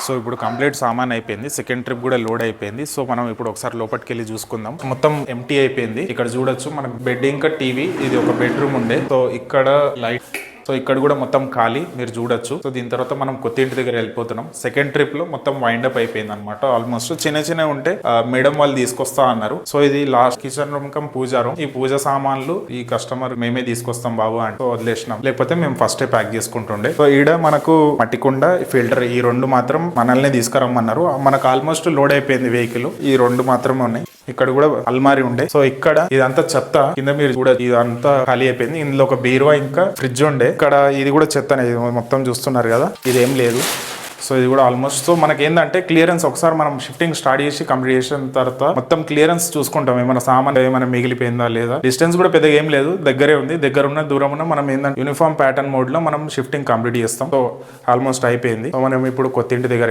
So ఇప్పుడు complete సామాన్ అయిపోయింది, సెకండ్ ట్రిప్ కూడా లోడ్ అయిపోయింది. సో మనం ఇప్పుడు ఒకసారి లోపలికి వెళ్ళి చూసుకుందాం. మొత్తం ఎంటీ అయిపోయింది. ఇక్కడ చూడొచ్చు మనకు బెడ్ ఇంకా టీవీ, ఇది ఒక బెడ్రూమ్ ఉండే. సో ఇక్కడ లైట్, సో ఇక్కడ కూడా మొత్తం ఖాళీ మీరు చూడొచ్చు. సో దీని తర్వాత మనం కొత్త ఇంటి దగ్గర వెళ్ళిపోతున్నాం. సెకండ్ ట్రిప్ లో మొత్తం వైండ్ అప్ అయిపోయింది అనమాట. ఆల్మోస్ట్ చిన్న ఉంటే మేడం వాళ్ళు తీసుకొస్తా అన్నారు. సో ఇది లాస్ట్ కిచెన్ రూమ్ కమ్ పూజా రూమ్. ఈ పూజ సామాన్లు ఈ కస్టమర్ మేమే తీసుకొస్తాం బాబు అంటే వదిలేసినాం, లేకపోతే మేము ఫస్టే ప్యాక్ చేసుకుంటుండే. సో ఈడ మనకు మట్టికుండ, ఫిల్టర్, ఈ రెండు మాత్రం మనల్ని తీసుకురమ్మన్నారు. మనకు ఆల్మోస్ట్ లోడ్ అయిపోయింది వెహికల్. ఈ రెండు మాత్రమే ఉన్నాయి. ఇక్కడ కూడా అల్మారీ ఉండే. సో ఇక్కడ ఇదంతా చెత్త, కింద మీరు చూడొచ్చు ఇదంతా ఖాళీ అయిపోయింది. ఇందులో ఒక బీరువా ఇంకా ఫ్రిడ్జ్ ఉండే. ఇక్కడ ఇది కూడా చెత్తనే, మొత్తం చూస్తున్నారు కదా, ఇదేం లేదు. సో ఇది కూడా ఆల్మోస్ట్. సో మనకి ఏంటంటే క్లియరెన్స్ ఒకసారి మనం షిఫ్టింగ్ స్టార్ట్ చేసి కంప్లీట్ చేసిన తర్వాత మొత్తం క్లియరెన్స్ చూసుకుంటాం. ఏమైనా సామాన్ ఏమైనా మిగిలిపోయిందా లేదా. డిస్టెన్స్ కూడా పెద్దగా ఏం లేదు, దగ్గరే ఉంది. దగ్గర ఉన్న దూరం ఉన్న మనం ఏంటంటే యూనిఫామ్ ప్యాటర్న్ మోడ్ లో మనం షిఫ్టింగ్ కంప్లీట్ చేస్తాం. సో ఆల్మోస్ట్ అయిపోయింది. సో మనం ఇప్పుడు కొత్త ఇంటి దగ్గర